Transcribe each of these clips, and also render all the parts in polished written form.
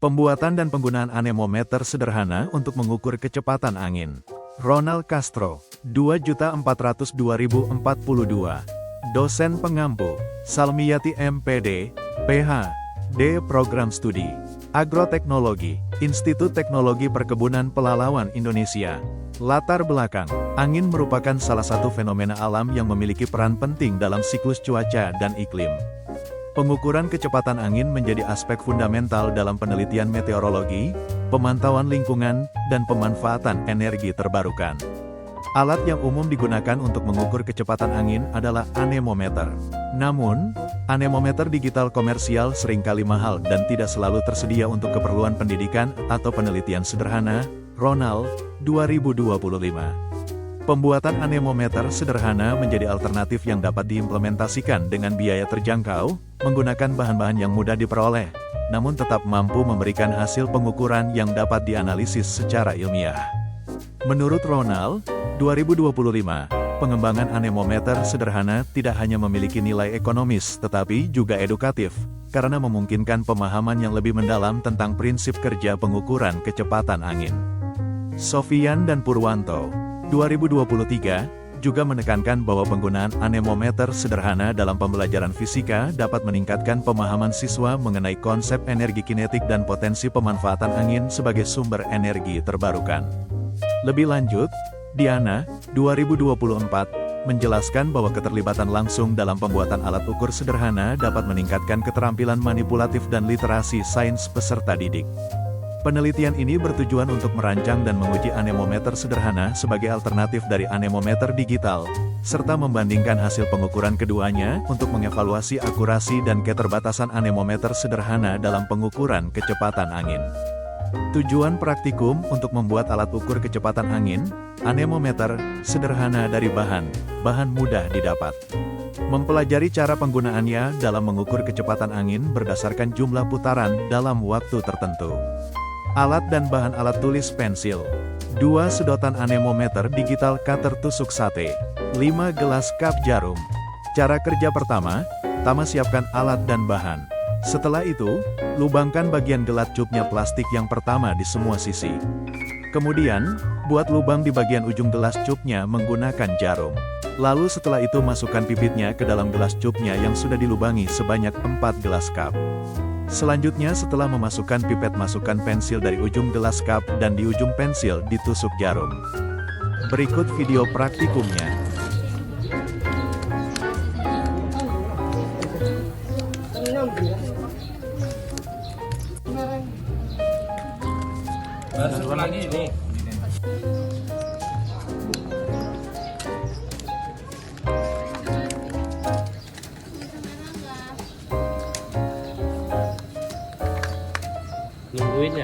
Pembuatan dan penggunaan anemometer sederhana untuk mengukur kecepatan angin. Ronald Castro, 2.402.042. Dosen pengampu, Salmiati MPD, PhD Program Studi Agroteknologi, Institut Teknologi Perkebunan Pelalawan Indonesia. Latar belakang, angin merupakan salah satu fenomena alam yang memiliki peran penting dalam siklus cuaca dan iklim. Pengukuran kecepatan angin menjadi aspek fundamental dalam penelitian meteorologi, pemantauan lingkungan, dan pemanfaatan energi terbarukan. Alat yang umum digunakan untuk mengukur kecepatan angin adalah anemometer. Namun, anemometer digital komersial seringkali mahal dan tidak selalu tersedia untuk keperluan pendidikan atau penelitian sederhana. Ronald, 2025. Pembuatan anemometer sederhana menjadi alternatif yang dapat diimplementasikan dengan biaya terjangkau, menggunakan bahan-bahan yang mudah diperoleh, namun tetap mampu memberikan hasil pengukuran yang dapat dianalisis secara ilmiah. Menurut Ronald, 2025, pengembangan anemometer sederhana tidak hanya memiliki nilai ekonomis tetapi juga edukatif, karena memungkinkan pemahaman yang lebih mendalam tentang prinsip kerja pengukuran kecepatan angin. Sofian dan Purwanto, 2023, juga menekankan bahwa penggunaan anemometer sederhana dalam pembelajaran fisika dapat meningkatkan pemahaman siswa mengenai konsep energi kinetik dan potensi pemanfaatan angin sebagai sumber energi terbarukan. Lebih lanjut, Diana, 2024, menjelaskan bahwa keterlibatan langsung dalam pembuatan alat ukur sederhana dapat meningkatkan keterampilan manipulatif dan literasi sains peserta didik. Penelitian ini bertujuan untuk merancang dan menguji anemometer sederhana sebagai alternatif dari anemometer digital, serta membandingkan hasil pengukuran keduanya untuk mengevaluasi akurasi dan keterbatasan anemometer sederhana dalam pengukuran kecepatan angin. Tujuan praktikum untuk membuat alat ukur kecepatan angin, anemometer, sederhana dari bahan mudah didapat. Mempelajari cara penggunaannya dalam mengukur kecepatan angin berdasarkan jumlah putaran dalam waktu tertentu. Alat dan bahan alat tulis pensil. 2 sedotan anemometer digital cutter tusuk sate. 5 gelas cup jarum. Cara kerja pertama, siapkan alat dan bahan. Setelah itu, lubangkan bagian gelat cupnya plastik yang pertama di semua sisi. Kemudian, buat lubang di bagian ujung gelas cupnya menggunakan jarum. Lalu setelah itu masukkan pipitnya ke dalam gelas cupnya yang sudah dilubangi sebanyak 4 gelas cup. Selanjutnya setelah memasukkan pipet masukkan pensil dari ujung gelas cup dan di ujung pensil ditusuk jarum. Berikut video praktikumnya. Nungguin ya?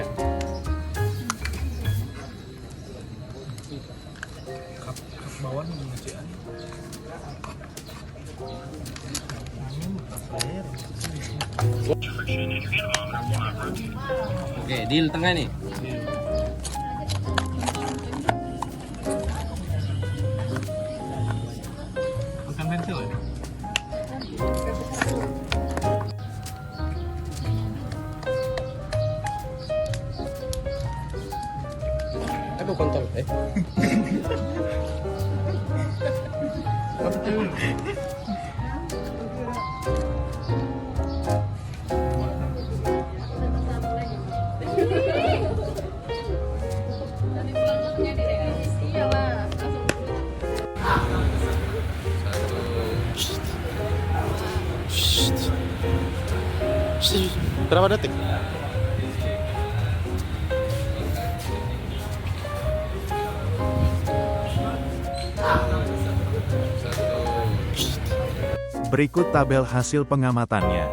Bawaan mengecek. Oke, deal tengah nih. Bukan pensil ya? Aduh kontol, Berapa detik? Berikut tabel hasil pengamatannya.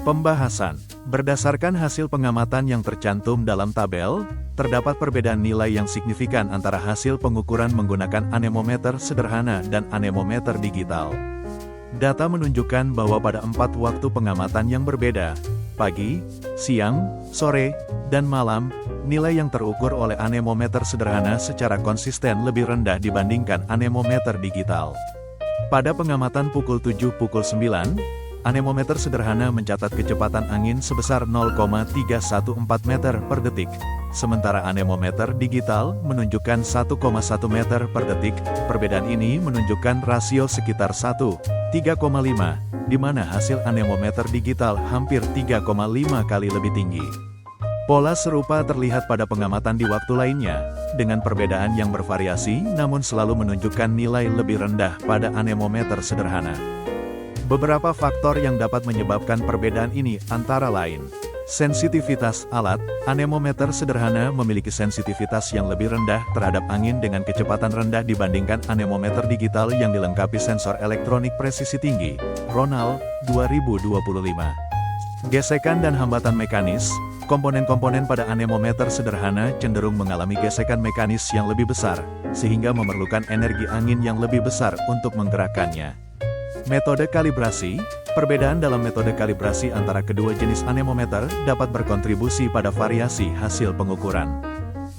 Pembahasan. Berdasarkan hasil pengamatan yang tercantum dalam tabel, terdapat perbedaan nilai yang signifikan antara hasil pengukuran menggunakan anemometer sederhana dan anemometer digital. Data menunjukkan bahwa pada 4 waktu pengamatan yang berbeda, pagi, siang, sore, dan malam, nilai yang terukur oleh anemometer sederhana secara konsisten lebih rendah dibandingkan anemometer digital. Pada pengamatan pukul 7-9, Anemometer sederhana mencatat kecepatan angin sebesar 0,314 meter per detik. Sementara anemometer digital menunjukkan 1,1 meter per detik. Perbedaan ini menunjukkan rasio sekitar 1,3,5, di mana hasil anemometer digital hampir 3,5 kali lebih tinggi. Pola serupa terlihat pada pengamatan di waktu lainnya, dengan perbedaan yang bervariasi namun selalu menunjukkan nilai lebih rendah pada anemometer sederhana. Beberapa faktor yang dapat menyebabkan perbedaan ini antara lain: sensitivitas alat. Anemometer sederhana memiliki sensitivitas yang lebih rendah terhadap angin dengan kecepatan rendah dibandingkan anemometer digital yang dilengkapi sensor elektronik presisi tinggi. Ronald, 2025. Gesekan dan hambatan mekanis. Komponen-komponen pada anemometer sederhana cenderung mengalami gesekan mekanis yang lebih besar, sehingga memerlukan energi angin yang lebih besar untuk menggerakkannya. Metode kalibrasi. Perbedaan dalam metode kalibrasi antara kedua jenis anemometer dapat berkontribusi pada variasi hasil pengukuran.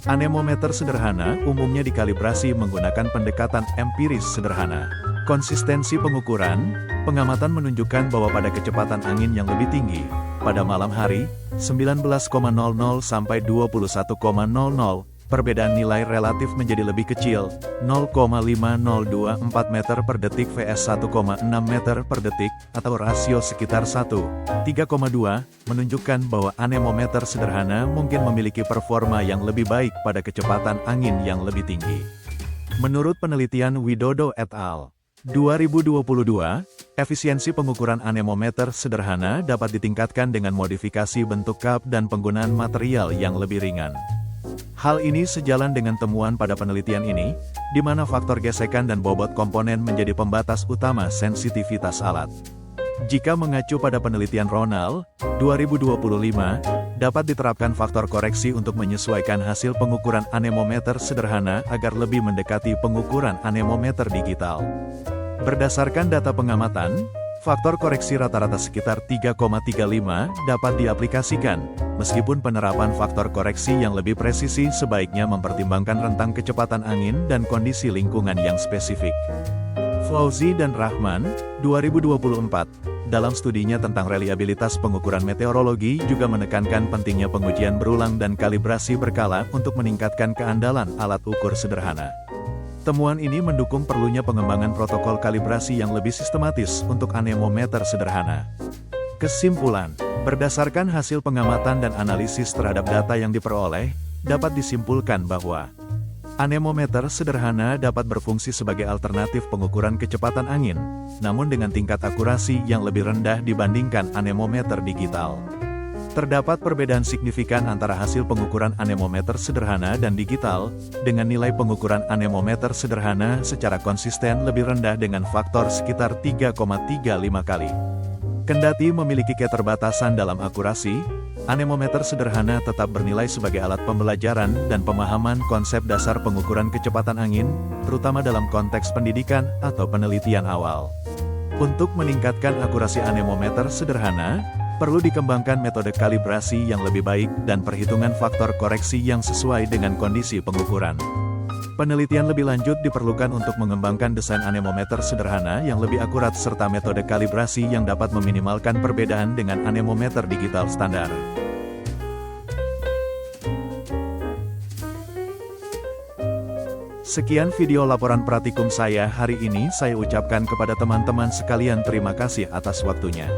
Anemometer sederhana umumnya dikalibrasi menggunakan pendekatan empiris sederhana. Konsistensi pengukuran. Pengamatan menunjukkan bahwa pada kecepatan angin yang lebih tinggi, pada malam hari, 19,00 sampai 21,00, perbedaan nilai relatif menjadi lebih kecil, 0,5024 meter per detik vs 1,6 meter per detik, atau rasio sekitar 1,3,2, menunjukkan bahwa anemometer sederhana mungkin memiliki performa yang lebih baik pada kecepatan angin yang lebih tinggi. Menurut penelitian Widodo et al. 2022, efisiensi pengukuran anemometer sederhana dapat ditingkatkan dengan modifikasi bentuk cup dan penggunaan material yang lebih ringan. Hal ini sejalan dengan temuan pada penelitian ini, di mana faktor gesekan dan bobot komponen menjadi pembatas utama sensitivitas alat. Jika mengacu pada penelitian Ronald, 2025, dapat diterapkan faktor koreksi untuk menyesuaikan hasil pengukuran anemometer sederhana agar lebih mendekati pengukuran anemometer digital. Berdasarkan data pengamatan, faktor koreksi rata-rata sekitar 3,35 dapat diaplikasikan, meskipun penerapan faktor koreksi yang lebih presisi sebaiknya mempertimbangkan rentang kecepatan angin dan kondisi lingkungan yang spesifik. Fauzi dan Rahman, 2024, dalam studinya tentang reliabilitas pengukuran meteorologi juga menekankan pentingnya pengujian berulang dan kalibrasi berkala untuk meningkatkan keandalan alat ukur sederhana. Temuan ini mendukung perlunya pengembangan protokol kalibrasi yang lebih sistematis untuk anemometer sederhana. Kesimpulan, berdasarkan hasil pengamatan dan analisis terhadap data yang diperoleh, dapat disimpulkan bahwa anemometer sederhana dapat berfungsi sebagai alternatif pengukuran kecepatan angin, namun dengan tingkat akurasi yang lebih rendah dibandingkan anemometer digital. Terdapat perbedaan signifikan antara hasil pengukuran anemometer sederhana dan digital, dengan nilai pengukuran anemometer sederhana secara konsisten lebih rendah dengan faktor sekitar 3,35 kali. Kendati memiliki keterbatasan dalam akurasi, anemometer sederhana tetap bernilai sebagai alat pembelajaran dan pemahaman konsep dasar pengukuran kecepatan angin, terutama dalam konteks pendidikan atau penelitian awal. Untuk meningkatkan akurasi anemometer sederhana, perlu dikembangkan metode kalibrasi yang lebih baik dan perhitungan faktor koreksi yang sesuai dengan kondisi pengukuran. Penelitian lebih lanjut diperlukan untuk mengembangkan desain anemometer sederhana yang lebih akurat serta metode kalibrasi yang dapat meminimalkan perbedaan dengan anemometer digital standar. Sekian video laporan praktikum saya hari ini. Saya ucapkan kepada teman-teman sekalian terima kasih atas waktunya.